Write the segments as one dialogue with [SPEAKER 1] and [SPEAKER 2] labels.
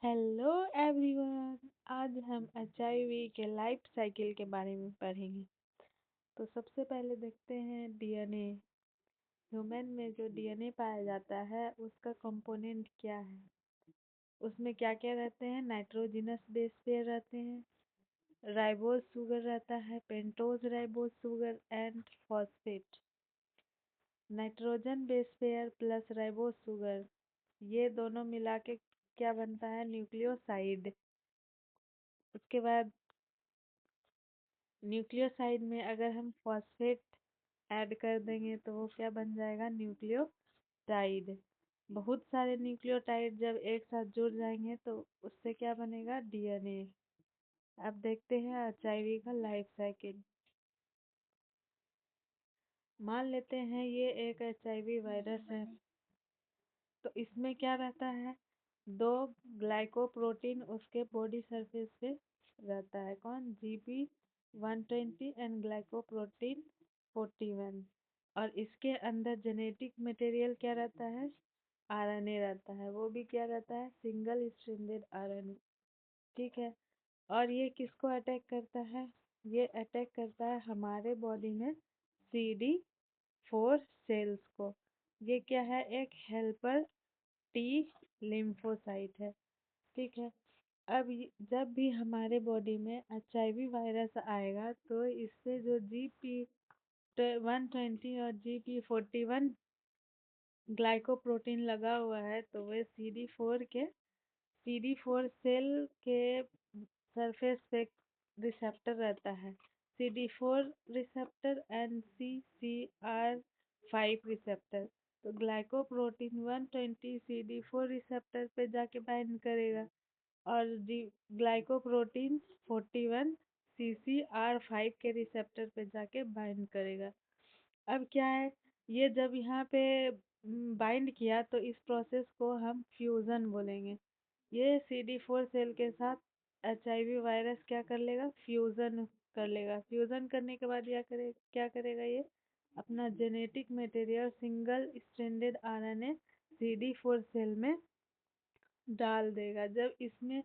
[SPEAKER 1] Hello everyone. आज हम HIV के लाइफ साइकिल के बारे में पढ़ेंगे। तो सबसे पहले देखते हैं डीएनए। ह्यूमन में जो डीएनए पाया जाता है उसका कंपोनेंट क्या है, उसमें क्या क्या रहते हैं। नाइट्रोजनस बेस पेयर रहते हैं, राइबोज शुगर रहता है, pentose ribose sugar and phosphate. Nitrogen base pair plus ribose sugar, ये दोनों मिला के क्या बनता है, न्यूक्लियोसाइड। उसके बाद न्यूक्लियोसाइड में अगर हम फॉस्फेट ऐड कर देंगे तो वो क्या बन जाएगा, न्यूक्लियोटाइड। बहुत सारे न्यूक्लियोटाइड जब एक साथ जुड़ जाएंगे तो उससे क्या बनेगा, डीएनए। अब देखते हैं एचआईवी का लाइफ साइकिल। मान लेते हैं ये एक एचआईवी वायरस है, तो इसमें क्या रहता है, दो ग्लाइकोप्रोटीन उसके बॉडी सरफेस पे रहता है। कौन, GP120 एंड ग्लाइकोप्रोटीन 41। और इसके अंदर जेनेटिक मटेरियल क्या रहता है, आरएनए रहता है। वो भी क्या रहता है, सिंगल स्ट्रैंडेड आरएनए। ठीक है। और ये किसको अटैक करता है, ये अटैक करता है हमारे बॉडी में CD4 सेल्स को। ये क्या है, एक हेल्पर टी लिम्फोसाइट है। ठीक है। अब जब भी हमारे बॉडी में एचआईवी वायरस आएगा तो इससे जो GP120 और GP41 ग्लाइकोप्रोटीन लगा हुआ है तो वे CD4 सेल के सरफेस पे रिसेप्टर रहता है, CD4 receptor and CCR5 receptor. तो ग्लाइकोप्रोटीन 120 CD4 रिसेप्टर पे जाके बाइंड करेगा और ग्लाइकोप्रोटीन 41 CCR5 के रिसेप्टर पे जाके बाइंड करेगा। अब क्या है, ये जब यहाँ पे बाइंड किया तो इस प्रोसेस को हम फ्यूज़न बोलेंगे। ये CD4 सेल के साथ एचआईवी वायरस क्या कर लेगा, फ्यूज़न कर लेगा। फ्यूज़न करने के बाद क्या करेगा, ये अपना genetic material single stranded RNA CD4 cell में डाल देगा। जब इसमें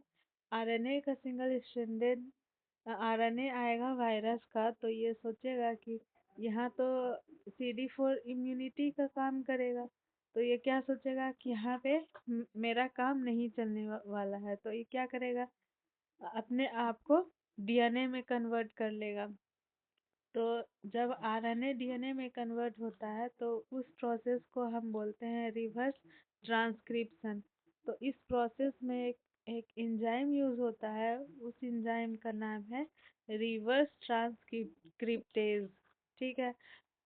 [SPEAKER 1] आरएनए का सिंगल स्ट्रैंडेड आरएनए आएगा वायरस का तो ये सोचेगा कि यहाँ तो CD4 इम्यूनिटी का काम करेगा, तो ये क्या सोचेगा कि यहाँ पे मेरा काम नहीं चलने वाला है। तो ये क्या करेगा, अपने आप को डीएनए में कन्वर्ट कर लेगा। तो जब आरएनए डीएनए में कन्वर्ट होता है तो उस प्रोसेस को हम बोलते हैं रिवर्स ट्रांसक्रिप्शन। तो इस प्रोसेस में एक एंजाइम यूज होता है, उस एंजाइम का नाम है रिवर्स ट्रांसक्रिप्टेज। ठीक है।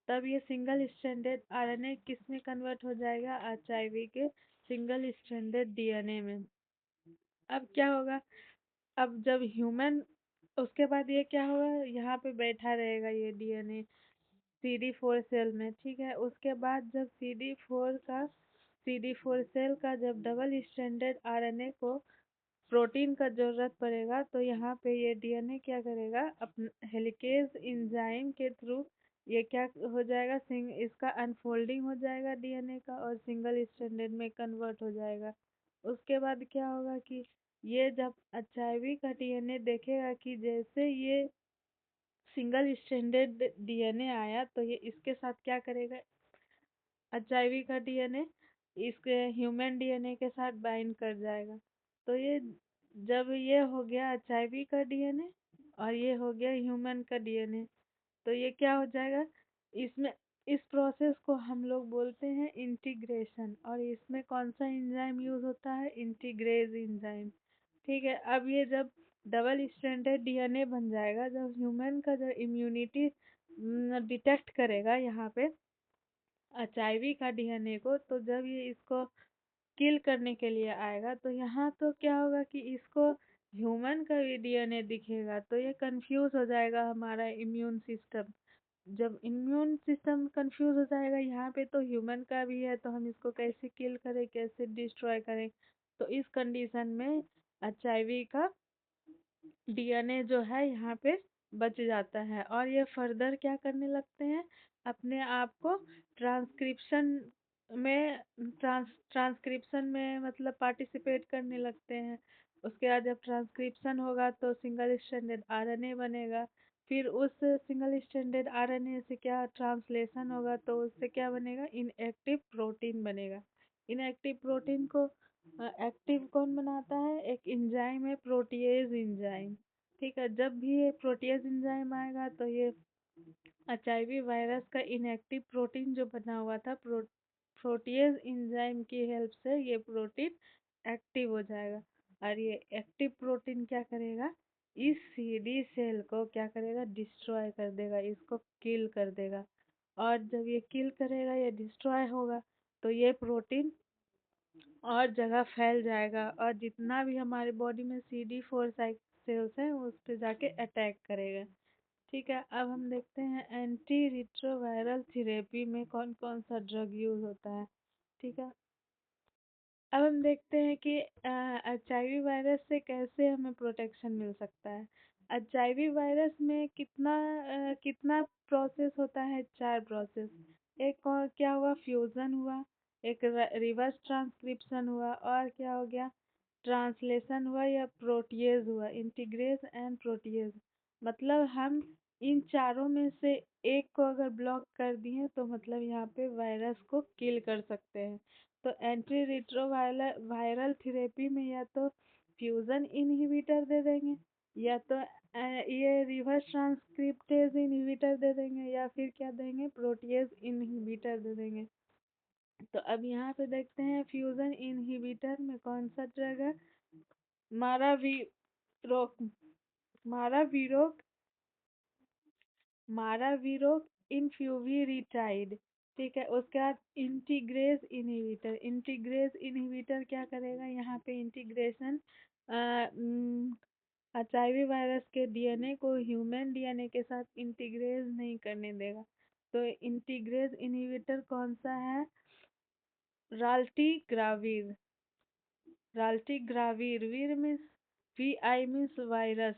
[SPEAKER 1] तब ये सिंगल स्ट्रैंडेड आरएनए किस में कन्वर्ट हो जाएगा, एचआईवी के सिंगल स्ट्रैंडेड डीएनए में। अब क्या होगा, अब जब ह्यूमन, उसके बाद ये क्या होगा, यहाँ पे बैठा रहेगा ये डीएनए CD4 सेल में। ठीक है। उसके बाद जब CD4 सेल का जब डबल स्ट्रैंडेड आरएनए को प्रोटीन का जरूरत पड़ेगा तो यहाँ पे ये डीएनए क्या करेगा, अपने हेलिकेज एंजाइम के थ्रू ये क्या हो जाएगा, इसका अनफोल्डिंग हो जाएगा डीएनए का और सिंगल स्ट्रैंडेड में कन्वर्ट हो जाएगा। उसके बाद क्या होगा कि ये जब एचआईवी का डीएनए देखेगा कि जैसे ये सिंगल स्ट्रैंडेड डीएनए आया तो ये इसके साथ क्या करेगा, एचआईवी का डीएनए इसके ह्यूमन डीएनए के साथ बाइंड कर जाएगा। तो ये जब ये हो गया एचआईवी का डीएनए और ये हो गया ह्यूमन का डीएनए, तो ये क्या हो जाएगा, इसमें इस प्रोसेस को हम लोग बोलते हैं इंटीग्रेशन। और इसमें कौन सा एंजाइम यूज होता है, इंटीग्रेज एंजाइम। ठीक है। अब ये जब डबल स्ट्रैंडेड डीएनए बन जाएगा, जब ह्यूमन का जो इम्यूनिटी डिटेक्ट करेगा यहाँ पे एचआईवी का डीएनए को, तो जब ये इसको किल करने के लिए आएगा तो यहाँ तो क्या होगा कि इसको ह्यूमन का भी डीएनए दिखेगा तो ये कंफ्यूज हो जाएगा हमारा इम्यून सिस्टम। जब इम्यून सिस्टम कंफ्यूज हो जाएगा, यहाँ पे तो ह्यूमन का भी है तो हम इसको कैसे किल करें, कैसे डिस्ट्रॉय करें। तो इस कंडीशन में एचआईवी का डीएनए जो है यहाँ पे बच जाता है और ये फर्दर क्या करने लगते हैं, अपने आप को ट्रांसक्रिप्शन में ट्रांसक्रिप्शन में मतलब पार्टिसिपेट करने लगते हैं। उसके बाद जब ट्रांसक्रिप्शन होगा तो सिंगल स्ट्रैंडेड आरएनए बनेगा। फिर उस सिंगल स्ट्रैंडेड आरएनए से क्या ट्रांसलेशन होगा तो उससे क्या बनेगा, इनएक्टिव प्रोटीन बनेगा। इनएक्टिव प्रोटीन को एक्टिव कौन बनाता है, एक एंजाइम है प्रोटीएज एंजाइम। ठीक है, जब भी ये प्रोटीएज एंजाइम आएगा तो ये एचआईवी वायरस का इनएक्टिव प्रोटीन जो बना हुआ था प्रोटीएज एंजाइम की हेल्प से ये प्रोटीन एक्टिव हो जाएगा। और ये एक्टिव प्रोटीन क्या करेगा, इस सीडी सेल को क्या करेगा, डिस्ट्रॉय कर देगा, इसको किल कर देगा। और जब ये किल करेगा, ये डिस्ट्रॉय होगा, तो ये प्रोटीन और जगह फैल जाएगा और जितना भी हमारे बॉडी में CD4 सेल्स हैं उस पे जाके अटैक करेगा। ठीक है, अब हम देखते हैं एंटी रिट्रोवायरल थेरेपी में कौन कौन सा ड्रग यूज होता है। ठीक है, अब हम देखते हैं कि एचआईवी वायरस से कैसे हमें प्रोटेक्शन मिल सकता है। एचआईवी वायरस में कितना प्रोसेस होता है, 4 प्रोसेस। एक और क्या हुआ, फ्यूजन हुआ, एक रिवर्स ट्रांसक्रिप्शन हुआ, और क्या हो गया, ट्रांसलेशन हुआ या प्रोटीएज हुआ, इंटीग्रेज एंड प्रोटीएज। मतलब हम इन चारों में से एक को अगर ब्लॉक कर दिए तो मतलब यहाँ पे वायरस को किल कर सकते हैं। तो एंटी रिट्रोवायरल वायरल थेरेपी में या तो फ्यूजन इनहिबिटर दे देंगे, या तो ये रिवर्स ट्रांसक्रिप्टेज इनहिबिटर दे देंगे, या फिर क्या देंगे, प्रोटीएज इनहिबिटर दे देंगे। तो अब यहाँ पे देखते हैं फ्यूजन इनहिबिटर में कौन सा ड्रग है, मारावीरोक मारावीरोक मारावीरोक इन्फ्यूवीरिटाइड। ठीक है, उसके बाद इंटीग्रेज इनहिबिटर क्या करेगा, यहाँ पे इंटीग्रेशन एचआईवी वायरस के डीएनए को ह्यूमन डीएनए के साथ इंटीग्रेज नहीं करने देगा। तो इंटीग्रेज इनहिबिटर कौन सा है, राल्टीग्राविर। राल्टीग्राविर, वीर मीन्स VI मीन्स वायरस,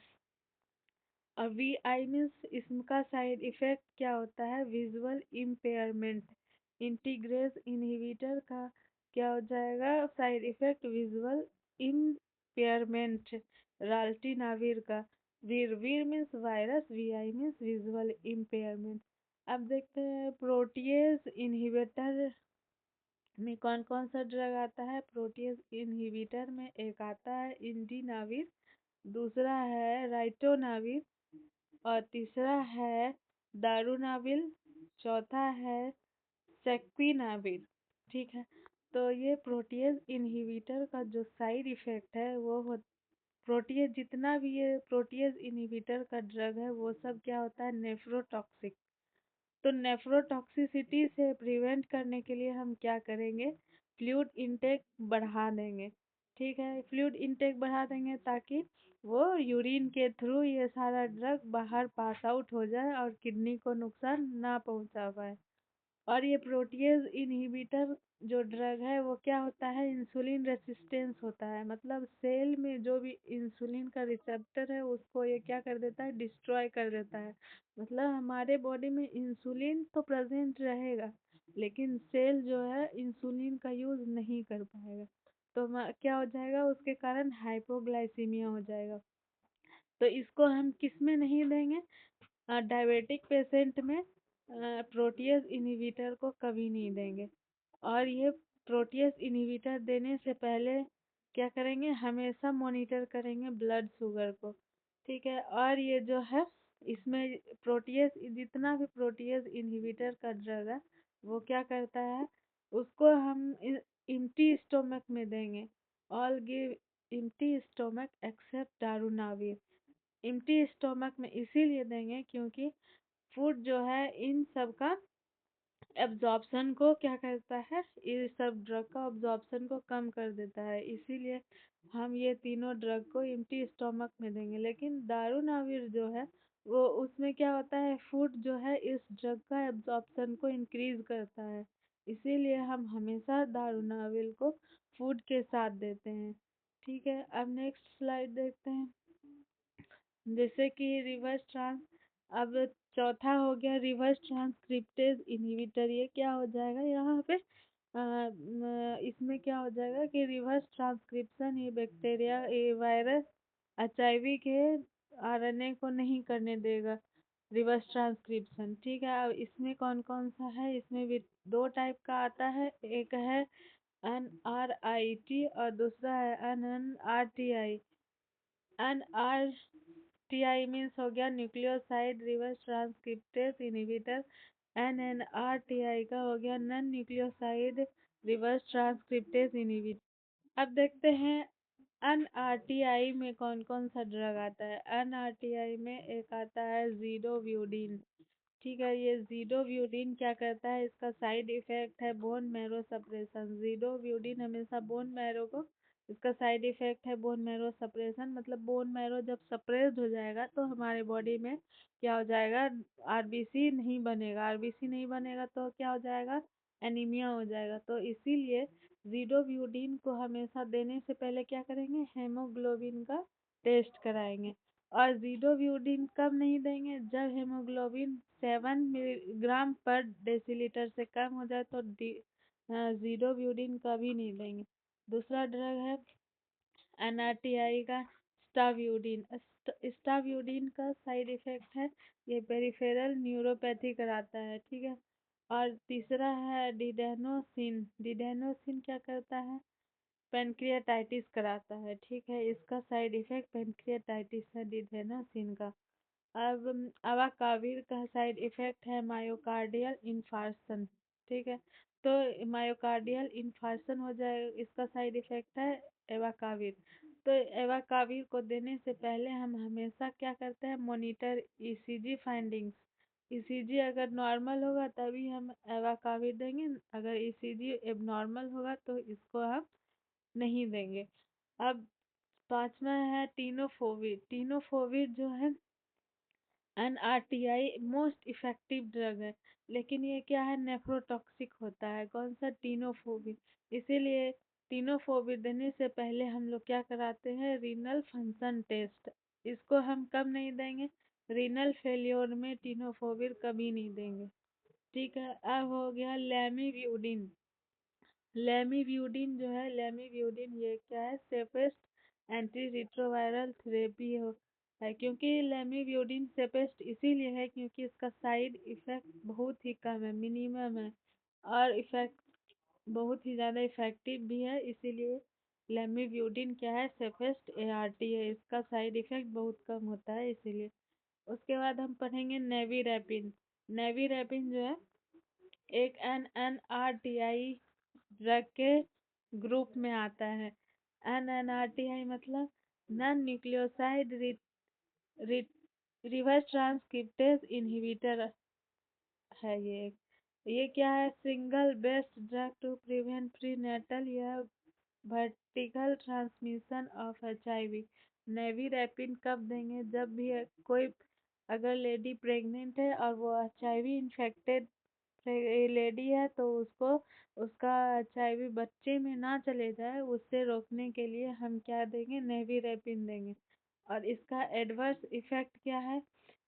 [SPEAKER 1] और VI मीन्स इसका साइड इफेक्ट क्या होता है, विजुअल इम्पेयरमेंट। इंटीग्रेज इनहिबिटर का क्या हो जाएगा साइड इफेक्ट, विजुअल इम्पेयरमेंट। राल्टीनाविर का, vir vir means virus, VI means visual impairment. अब देखते हैं प्रोटीएज इनहिबिटर में कौन कौन सा ड्रग आता है। प्रोटीएज इनहिबिटर में एक आता है इंडिनाविर, दूसरा है राइटोनाविर, और तीसरा है दारूनाविल, चौथा है सेक्विनाविर। ठीक है, तो ये प्रोटीएज इनहिबिटर का जो साइड इफेक्ट है वो प्रोटीएज जितना भी ये प्रोटीएज इनहिबिटर का ड्रग है वो सब क्या होता है, नेफ्रोटॉक्सिक। तो नेफ्रोटॉक्सिसिटी से प्रिवेंट करने के लिए हम क्या करेंगे, फ्लूइड इनटेक बढ़ा देंगे। ठीक है, फ्लूइड इनटेक बढ़ा देंगे ताकि वो यूरिन के थ्रू ये सारा ड्रग बाहर पास आउट हो जाए और किडनी को नुकसान ना पहुंचा पाए। और ये प्रोटीएज इनहिबिटर जो ड्रग है वो क्या होता है, इंसुलिन रेसिस्टेंस होता है, मतलब सेल में जो भी इंसुलिन का रिसेप्टर है उसको ये क्या कर देता है, डिस्ट्रॉय कर देता है। मतलब हमारे बॉडी में इंसुलिन तो प्रेजेंट रहेगा लेकिन सेल जो है इंसुलिन का यूज नहीं कर पाएगा। तो क्या हो जाएगा, उसके कारण हाइपोग्लाइसीमिया हो जाएगा। तो इसको हम किस में नहीं देंगे, डायबिटिक पेशेंट में प्रोटीएज इनहिबिटर को कभी नहीं देंगे। और ये प्रोटीएज इनहिबिटर देने से पहले क्या करेंगे, हमेशा मॉनिटर करेंगे ब्लड शुगर को। ठीक है, और ये जो है इसमें प्रोटीएज जितना भी प्रोटीएज इनहिबिटर का ड्रग है वो क्या करता है, उसको हम इम्टी स्टोमक में देंगे। All give empty stomach except darunavir. Empty stomach में इसीलिए देंगे क्योंकि फूड जो है इन सब का एब्जॉर्प्शन को क्या करता है, ये सब ड्रग का एब्जॉर्प्शन को कम कर देता है, इसीलिए हम ये तीनों ड्रग को एम्प्टी स्टोमक में देंगे। लेकिन दारूनाविर जो है वो उसमें क्या होता है, फूड जो है इस ड्रग का एब्जॉर्प्शन को इंक्रीज करता है, इसीलिए हम हमेशा दारूनाविर को फूड के साथ देते हैं। ठीक है, अब नेक्स्ट स्लाइड देखते हैं। जैसे कि रिवर्स ट्रांस, अब चौथा हो गया रिवर्स ट्रांसक्रिप्टेज इनहिबिटर। ये क्या हो जाएगा यहाँ पे, इसमें क्या हो जाएगा कि रिवर्स ट्रांसक्रिप्शन ये बैक्टीरिया ये वायरस एचआईवी के आरएनए को नहीं करने देगा रिवर्स ट्रांसक्रिप्शन। ठीक है, अब इसमें कौन कौन सा है, इसमें भी दो टाइप का आता है, एक है NRIT और दूसरा है NNRTI। NRTI मीन्स हो गया nucleoside reverse transcriptase inhibitor. NNRTI का हो गया non nucleoside reverse transcriptase inhibitor. अब देखते हैं NRTI में कौन कौन सा ड्रग आता है। NRTI में एक आता है ज़िडोव्यूडिन। ठीक है, ये ज़िडोव्यूडिन क्या करता है, इसका साइड इफेक्ट है बोन मैरो सप्रेशन। ज़िडोव्यूडिन हमेशा बोन मैरो को, इसका साइड इफेक्ट है बोन मैरो सप्रेशन, मतलब बोन मैरो जब सप्रेस्ड हो जाएगा तो हमारे बॉडी में क्या हो जाएगा, आरबीसी नहीं बनेगा। आरबीसी नहीं बनेगा तो क्या हो जाएगा, एनीमिया हो जाएगा। तो इसीलिए ज़िडोव्यूडिन को हमेशा देने से पहले क्या करेंगे, हेमोग्लोबिन का टेस्ट कराएंगे। और ज़िडोव्यूडिन कब नहीं देंगे, जब हेमोग्लोबिन 7 मिलीग्राम पर डेसीलीटर से कम हो जाए तो ज़िडोव्यूडिन कभी नहीं देंगे। दूसरा ड्रग है NRTI का स्टाव्यूडिन। स्टाव्यूडिन का साइड इफेक्ट है ये पेरिफेरल न्यूरोपैथी कराता है। ठीक है, और तीसरा है डिडेनोसिन। डिडेनोसिन क्या करता है, पेनक्रियाटाइटिस कराता है। ठीक है, इसका साइड इफेक्ट पेनक्रियाटाइटिस है डिडेनोसिन का। अब अवाकाविर का साइड इफेक्ट है मायोकार्डियल इन्फार्क्शन। ठीक है, तो मायोकार्डियल इन्फार्क्शन हो जाए, इसका साइड इफेक्ट है एवाकाविर। तो एवाकाविर को देने से पहले हम हमेशा क्या करते हैं, मॉनिटर ईसीजी फाइंडिंग्स। ईसीजी अगर नॉर्मल होगा तभी हम एवाकाविर देंगे, अगर ईसीजी एबनॉर्मल होगा तो इसको हम नहीं देंगे। अब पांचवा है टीनोफोविर। टीनोफोविर जो है NRTI मोस्ट इफेक्टिव ड्रग है, लेकिन ये क्या है, नेफ्रोटॉक्सिक होता है। कौन सा, टीनोफोबिक। इसीलिए टीनोफोबिक देने से पहले हम लोग क्या कराते हैं, रीनल फंक्शन टेस्ट। इसको हम कब नहीं देंगे, रीनल फेल्योर में टीनोफोबिक कभी नहीं देंगे। ठीक है, अब हो गया लैमीव्यूडिन। लैमीव्यूडिन जो है, लैमीव्यूडिन ये क्या है, सेफेस्ट एंटी रिट्रोवायरल थेरेपी है। क्योंकि लैमीव्यूडिन सेफेस्ट इसीलिए है क्योंकि इसका साइड इफेक्ट बहुत ही कम है, मिनिमम है, और इफेक्ट बहुत ही ज़्यादा इफेक्टिव भी है। इसीलिए लैमीव्यूडिन क्या है, सेफेस्ट ART है, इसका साइड इफेक्ट बहुत कम होता है इसीलिए। उसके बाद हम पढ़ेंगे नेवीरैपिन। नेवीरैपिन जो है एक NNRTI ड्रग के ग्रुप में आता है। NNRTI मतलब non nucleoside reverse transcriptase inhibitor है। ये क्या है, single best drug to prevent prenatal या vertical transmission of HIV। Nevirapine कब देंगे, जब भी कोई अगर लेडी प्रेग्नेंट है और वो HIV इन्फेक्टेड लेडी है तो उसको उसका HIV बच्चे में ना चले जाए, उससे रोकने के लिए हम क्या देंगे, नेवीरैपिन देंगे। और इसका एडवर्स इफेक्ट क्या है,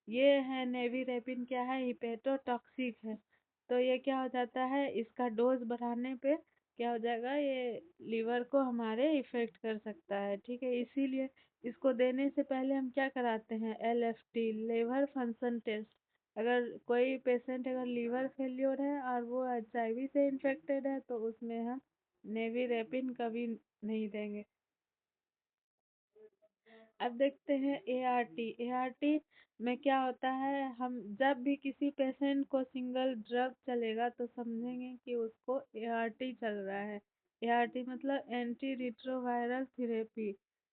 [SPEAKER 1] ये है नेवीरैपिन क्या है, हिपेटोटॉक्सिक है। तो ये क्या हो जाता है, इसका डोज बढ़ाने पे क्या हो जाएगा, ये लीवर को हमारे इफेक्ट कर सकता है। ठीक है, इसीलिए इसको देने से पहले हम क्या कराते हैं, LFT लीवर फंक्शन टेस्ट। अगर कोई पेशेंट अगर लीवर फेल्योर है और वो HIV से इन्फेक्टेड है तो उसमें हम नेवीरैपिन कभी नहीं देंगे। अब देखते हैं ART। ART में क्या होता है, हम जब भी किसी पेशेंट को सिंगल ड्रग चलेगा तो समझेंगे कि उसको ART चल रहा है। ART मतलब एंटी रिट्रोवायरल थेरेपी।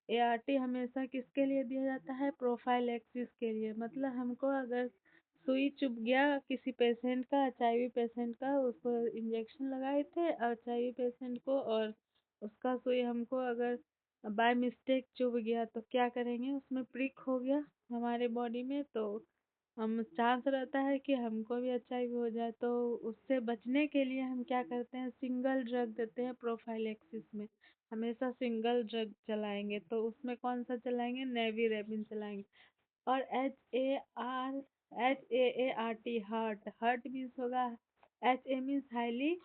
[SPEAKER 1] ART हमेशा किसके लिए दिया जाता है, प्रोफाइलैक्सिस के लिए। मतलब हमको अगर सुई चुभ गया किसी पेशेंट का, HIV पेशेंट का, उसको इंजेक्शन लगाए थे HIV पेशेंट को, और उसका सुई हमको अगर बाय मिस्टेक चुभ गया तो क्या करेंगे, उसमें प्रिक हो गया हमारे बॉडी में तो हम चांस रहता है कि हमको भी HIV हो जाए। तो उससे बचने के लिए हम क्या करते हैं, सिंगल ड्रग देते हैं प्रोफाइलैक्सिस में। हमेशा सिंगल ड्रग चलाएंगे, तो उसमें कौन सा चलाएंगे, नेवीरैपिन चलाएंगे। और HART, हार्ट मीन्स होगा, HA means highly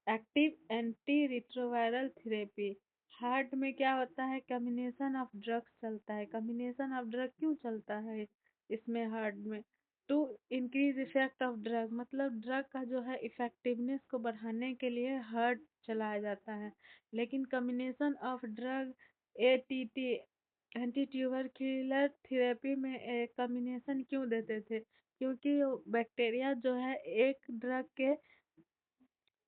[SPEAKER 1] active anti retroviral therapy. Heart में क्या होता है, कम्बिनेशन ऑफ ड्रग्स चलता है। कम्बिनेशन ऑफ ड्रग क्यों चलता है इसमें हार्ट में? To increase effect of drug, मतलब ड्रग का जो है इफेक्टिवनेस को बढ़ाने के लिए हार्ट चलाया जाता है। लेकिन combination of drug ATT anti tubercular therapy में एक कम्बिनेशन क्यों देते थे? क्योंकि बैक्टीरिया जो है एक ड्रग के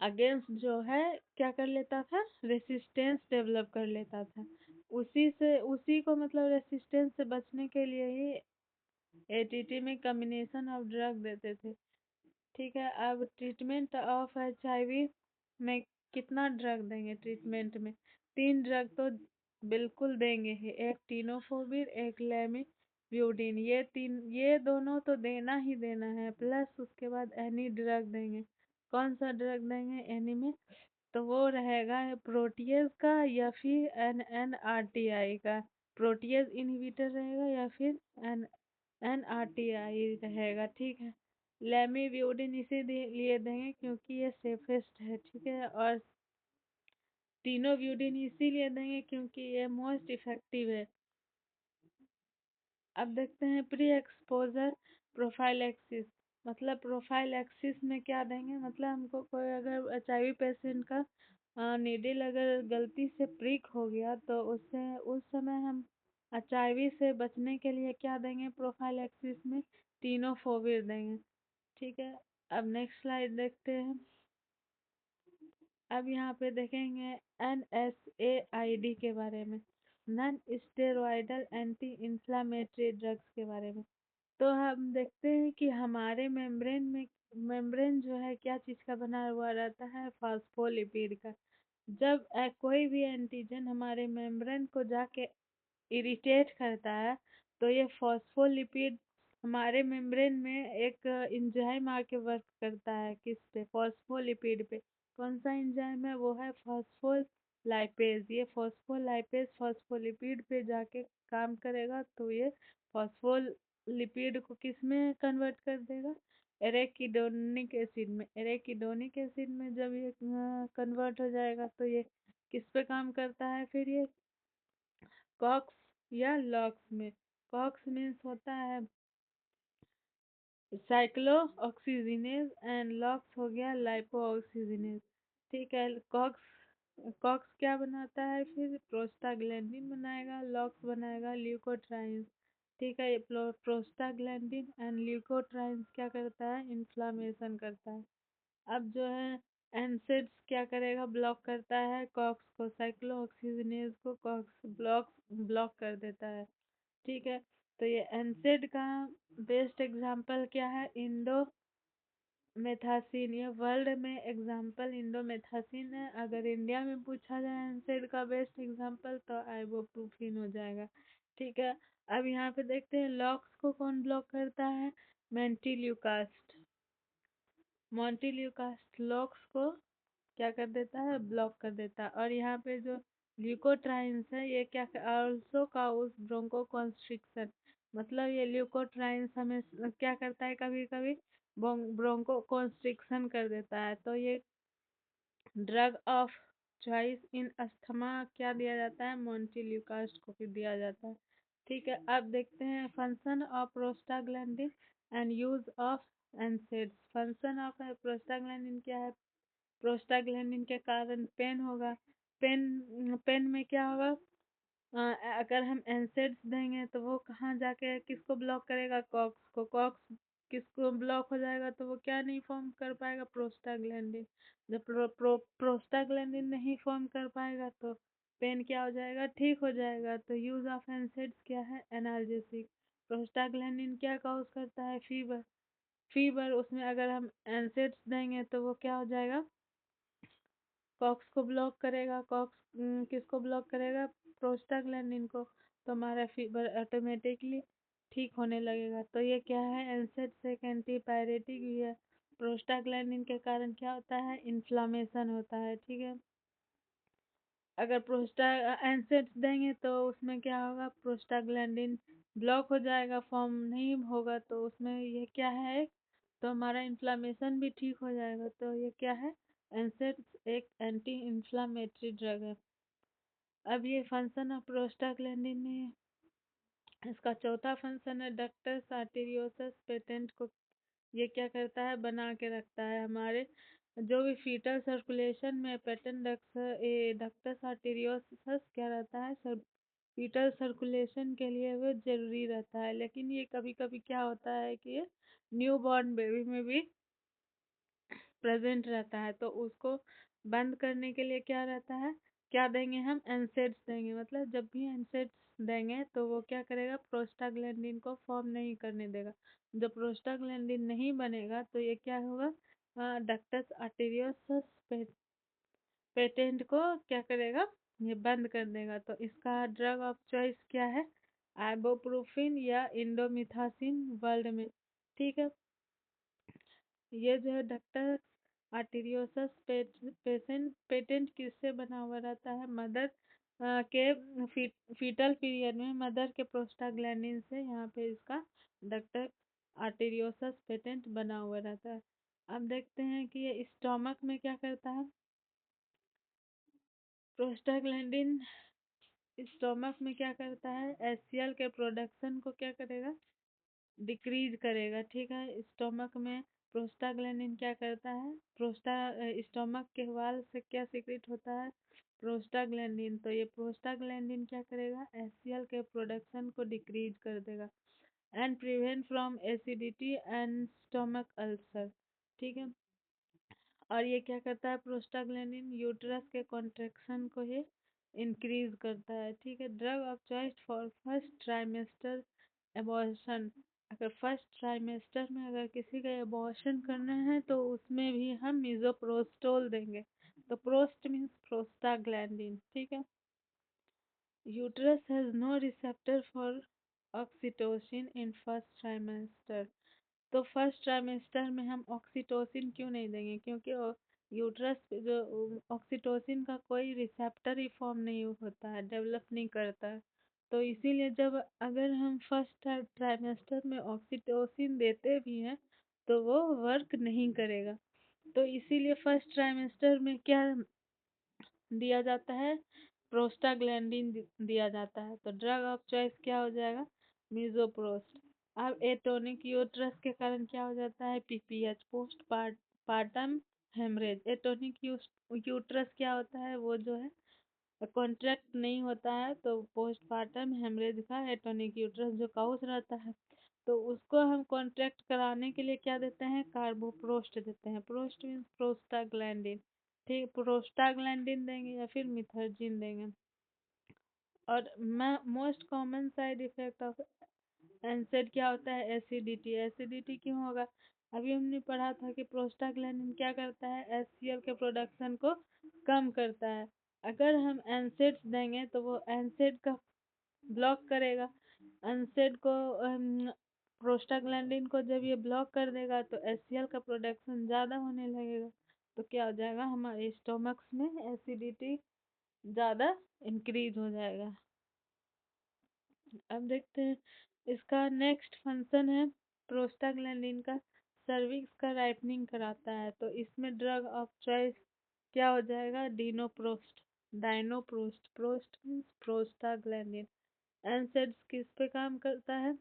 [SPEAKER 1] अगेंस्ट जो है क्या कर लेता था, रेसिस्टेंस डेवलप कर लेता था। उसी को मतलब रेसिस्टेंस से बचने के लिए ही एटीटी में कम्बिनेशन ऑफ ड्रग देते थे। ठीक है, अब ट्रीटमेंट ऑफ एचआईवी में कितना ड्रग देंगे ट्रीटमेंट में? 3 ड्रग तो बिल्कुल देंगे ही, एक टीनोफोबिर, एक लेमिब्यूडिन, ये दोनों तो देना ही देना है, प्लस उसके बाद एनी ड्रग देंगे। कौन सा ड्रग देंगे एनी में? तो वो रहेगा प्रोटीएज का या फिर एनआरटीआई का। प्रोटीएज इनहिबिटर रहेगा या फिर एन एनआरटीआई रहेगा। ठीक है, लेमिब्यूडिन इसीलिए देंगे क्योंकि ये सेफेस्ट है। ठीक है, और टीनोब्यूडिन इसीलिए देंगे क्योंकि ये मोस्ट इफेक्टिव है। अब देखते हैं प्री एक्सपोजर प्रोफाइलैक्सिस। मतलब प्रोफाइलैक्सिस में क्या देंगे, मतलब हमको कोई अगर एचआईवी पेशेंट का नीडल अगर गलती से प्रिक हो गया तो उससे उस समय हम एचआईवी से बचने के लिए क्या देंगे प्रोफाइलैक्सिस में? टीनोफोविर देंगे। ठीक है, अब नेक्स्ट स्लाइड देखते हैं। अब यहाँ पे देखेंगे NSAID के बारे में, non steroidal anti inflammatory drugs के बारे में। तो हम देखते हैं कि हमारे मेम्ब्रेन जो है क्या चीज़ का बना हुआ रहता है, फॉस्फोलिपिड का। जब कोई भी एंटीजन हमारे मेम्ब्रेन को जाके इरिटेट करता है तो ये फॉस्फोलिपिड हमारे मेम्ब्रेन में एक एंजाइम आके वर्क करता है, किस पे? फॉस्फोलिपिड पे। कौन सा एंजाइम है? वो है फॉस्फोलाइपेज। ये फॉस्फोलाइपेज फॉस्फोलिपिड पे जाके काम करेगा तो ये फॉस्फोलिपिड को किस में कन्वर्ट कर देगा? एरेकिडोनिक एसिड में। एरेकिडोनिक एसिड में जब ये कन्वर्ट हो जाएगा तो ये किस पे काम करता है फिर? ये कॉक्स या लॉक्स में। कॉक्स मीन्स होता है साइक्लो ऑक्सीजनेज एंड लॉक्स हो गया लाइपो ऑक्सीजनेज। ठीक है, कॉक्स कॉक्स क्या बनाता है फिर? प्रोस्टाग्लैंडिन बनाएगा, लॉक्स बनाएगा ल्यूकोट्राइन्स। ठीक है, ये प्रोस्टाग्लैंडिन एंड ल्यूकोट्राइन्स क्या करता है? इन्फ्लामेशन करता है। अब जो है एनसेड्स क्या करेगा? ब्लॉक करता है कॉक्स को, साइक्लो ऑक्सीजनेज को कॉक्स ब्लॉक कर देता है। ठीक है, तो ये एनसेड का बेस्ट एग्जाम्पल क्या है? इंडोमेथासिन। ये वर्ल्ड में एग्जाम्पल इंडोमेथासिन है। अगर इंडिया में पूछा जाए एनसेड का बेस्ट एग्जाम्पल तो आइबोप्रोफिन हो जाएगा। ठीक है, अब यहाँ पे देखते हैं लॉक्स को कौन ब्लॉक करता है? मेंटिल्यूकास्ट। मॉन्टिल्यूकास्ट लॉक्स को क्या कर देता है? ब्लॉक कर देता है। और यहाँ पे जो ल्यूकोट्राइन्स है ये क्या आल्सो काउज ब्रोंको कॉन्स्ट्रिक्शन। मतलब ये ल्यूकोट्राइन्स हमें क्या करता है, कभी कभी ब्रोंको कॉन्स्ट्रिक्शन कर देता है। तो ये drug of choice in asthma क्या दिया जाता है? मॉन्टिल्यूकास्ट को भी दिया जाता है। ठीक है, अब देखते हैं function of prostaglandin and use of NSAIDs. Function of prostaglandin क्या है? प्रोस्टाग्लैंडिन के कारण पेन होगा। पेन पेन में क्या होगा? अगर हम एनसेड्स देंगे तो वो कहाँ जाके किसको ब्लॉक करेगा? कॉक्स को। कॉक्स किसको ब्लॉक हो जाएगा तो वो क्या नहीं फॉर्म कर पाएगा? प्रोस्टाग्लैंडिन। जब प्रोस्टाग्लैंडिन नहीं फॉर्म कर पाएगा तो पेन क्या हो जाएगा? ठीक हो जाएगा। तो यूज ऑफ एनसेड्स क्या है? एनाल्जेसिक। प्रोस्टाग्लैंडिन क्या कॉज करता है? फीवर। फीवर उसमें अगर हम एनसेड्स देंगे तो वो क्या हो जाएगा? कॉक्स को ब्लॉक करेगा। कॉक्स किसको ब्लॉक करेगा? प्रोस्टाग्लैंडिन को। तो हमारा फीवर ऑटोमेटिकली ठीक होने लगेगा। तो ये क्या है? एनसेड्स एक एंटीपायरेटिक भी है। प्रोस्टाग्लैंडिन के कारण क्या होता है? इन्फ्लामेशन होता है। ठीक है, अगर एनसेड्स देंगे तो उसमें क्या होगा? प्रोस्टाग्लैंडिन ब्लॉक हो जाएगा, फॉर्म नहीं होगा तो उसमें ये क्या है? तो हमारा इन्फ्लामेशन भी ठीक हो जाएगा। तो ये क्या है? एनसेड्स एक एंटी इन्फ्लामेटरी ड्रग है। अब ये फंक्शन ऑफ प्रोस्टाग्लैंडिन में इसका चौथा फंक्शन है डक्टस आर्टेरियोसस पेटेंट को ये क्या करता है, बना के रखता है। हमारे जो भी फीटल सर्कुलेशन में पेटेंट डक्टस आर्टेरियोसस क्या रहता है, सर फीटल सर्कुलेशन के लिए वो जरूरी रहता है। लेकिन ये कभी कभी क्या होता है कि ये न्यू बॉर्न बेबी में भी प्रेजेंट रहता है, तो उसको बंद करने के लिए क्या रहता है, क्या देंगे हम, एनसेड्स देंगे। मतलब जब भी एनसेड्स देंगे तो वो क्या करेगा, प्रोस्टाग्लैंडिन को फॉर्म नहीं करने देगा। जब प्रोस्टाग्लैंडिन नहीं बनेगा तो ये क्या होगा, डक्टस आर्टेरियोसस पेटेंट को क्या करेगा, ये बंद कर देगा। तो इसका ड्रग ऑफ चॉइस क्या है, आइबोप्रोफिन या इंडोमिथासिन वर्ल्ड में। ठीक है, ये जो है डक्टर आर्टेरियोसस पेटेंट किससे बना हुआ रहता है, मदर के फीटल पीरियड में मदर के प्रोस्टाग्लैंडिन से यहाँ पे इसका डक्टर आर्टेरियोसस पेटेंट बना हुआ रहता है। अब देखते हैं कि ये स्टोमक में क्या करता है। प्रोस्टाग्लैंडिन स्टोमक में क्या करता है, एचसीएल के प्रोडक्शन को क्या करेगा, डिक्रीज करेगा। ठीक है, स्टोमक में प्रोस्टाग्लैंडिन क्या करता है, स्टोमक के वाल से क्या सीक्रेट होता है, प्रोस्टाग्लैंडिन। तो ये प्रोस्टाग्लैंडिन क्या करेगा, एचसीएल के प्रोडक्शन को डिक्रीज कर देगा and prevent from acidity and stomach ulcer. ठीक है, और ये क्या करता है, प्रोस्टाग्लैंडिन यूट्रस के कॉन्ट्रेक्शन को ये इंक्रीज करता है। ठीक है, drug of choice for first trimester abortion. अगर फर्स्ट ट्राइमेस्टर में अगर किसी का एबॉर्शन करना है तो उसमें भी हम मिसोप्रोस्टोल देंगे। तो प्रोस्ट मीन्स प्रोस्टाग्लैंडिन। ठीक है, uterus has no receptor for oxytocin in first trimester. तो फर्स्ट ट्राइमेस्टर में हम ऑक्सीटोसिन क्यों नहीं देंगे, क्योंकि यूट्रस पे जो ऑक्सीटोसिन का कोई रिसेप्टर ही फॉर्म नहीं होता है, डेवलप नहीं करता है। तो इसीलिए जब अगर हम फर्स्ट ट्राइमेस्टर में ऑक्सीटोसिन देते भी हैं तो वो वर्क नहीं करेगा। तो इसीलिए फर्स्ट ट्राइमेस्टर में क्या दिया जाता है, प्रोस्टाग्लैंडिन दिया जाता है। तो ड्रग ऑफ चॉइस क्या हो जाएगा, मिजोप्रोस्ट। अब एटोनिक यूट्रस के कारण क्या हो जाता है, PPH post partum haemorrhage. Atonic uterus क्या होता है, वो जो है कॉन्ट्रैक्ट नहीं होता है, तो पोस्टपार्टम हेमरेज का एटोनिक यूट्रस जो काउस रहता है, तो उसको हम कॉन्ट्रैक्ट कराने के लिए क्या देते हैं, कार्बोप्रोस्ट देते हैं। प्रोस्ट मीन्स प्रोस्टाग्लैंडिन। ठीक, प्रोस्टाग्लैंडिन देंगे या फिर मिथर्जिन देंगे। और most common side effect of एनसेड क्या होता है, एसिडिटी। एसिडिटी क्यों होगा, अभी हमने पढ़ा था कि प्रोस्टाग्लैंडिन क्या करता है, एचसीएल के प्रोडक्शन को कम करता है। अगर हम एनसेड्स देंगे तो वो एनसेड का ब्लॉक करेगा। एनसेड को प्रोस्टाग्लैंडिन को जब ये ब्लॉक कर देगा तो एचसीएल का प्रोडक्शन ज़्यादा होने लगेगा। तो क्या हो जाएगा, हमारे स्टोमक्स में एसिडिटी ज़्यादा इंक्रीज हो जाएगा। अब देखते हैं इसका नेक्स्ट फंक्शन है, प्रोस्टाग्लैंडिन का सर्विक्स का राइपनिंग कराता है। तो इसमें ड्रग ऑफ चॉइस क्या हो जाएगा, डीनोप्रोस्ट डाइनोप्रोस्ट। प्रोस्ट मीन्स प्रोस्टाग्लैंडिन। एनसेड्स किस पे काम करता है,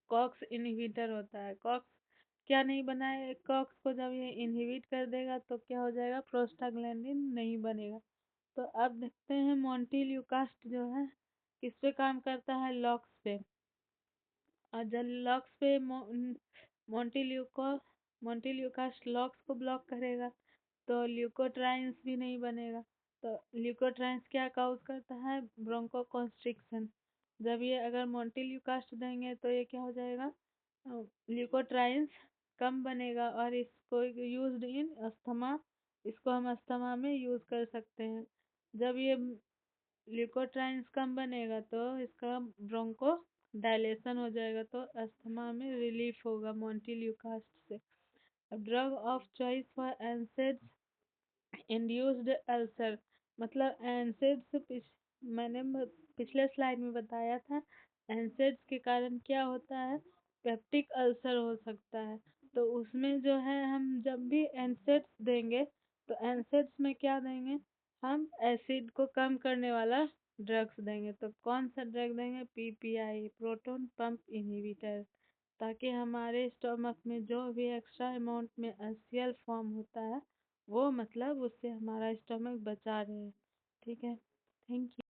[SPEAKER 1] कॉक्स इनहिबिटर होता है। कॉक्स क्या नहीं बनाए, कॉक्स को जब ये इनहिबिट कर देगा तो क्या हो जाएगा, प्रोस्टाग्लैंडिन नहीं बनेगा। तो अब देखते हैं मोंटिल्यूकास्ट जो है किस पे काम करता है, लॉक्स पे। और जब लॉक्स पे मोंटिल्यूकास्ट लॉक्स को ब्लॉक करेगा तो ल्यूकोट्राइन्स भी नहीं बनेगा। तो ल्यूकोट्राइन्स क्या काउज करता है, ब्रोंकोकॉन्स्ट्रिक्शन। जब ये अगर मोंटिल्यूकास्ट देंगे तो ये क्या हो जाएगा, ल्यूकोट्राइन्स कम बनेगा और इसको यूज्ड इन अस्थमा, इसको हम अस्थमा में यूज कर सकते हैं। जब ये ल्यूकोट्राइन्स कम बनेगा तो इसका ब्रोंको डायलेशन हो जाएगा, तो अस्थमा में रिलीफ होगा मोंटिल्यूकास्ट से। अब drug of choice for NSAIDs induced ulcer. मतलब एनसेड्स मैंने पिछले स्लाइड में बताया था, एनसेड्स के कारण क्या होता है, पेप्टिक अल्सर हो सकता है। तो उसमें जो है हम जब भी एनसेड्स देंगे तो एनसेड्स में क्या देंगे, हम एसिड को कम करने वाला ड्रग्स देंगे। तो कौन सा ड्रग देंगे, पीपीआई, प्रोटोन पंप इनहिबिटर, ताकि हमारे स्टमक में जो भी एक्स्ट्रा अमाउंट में एचसीएल फॉर्म होता है वो मतलब उससे हमारा स्टमक बचा रहे। ठीक है, थैंक यू।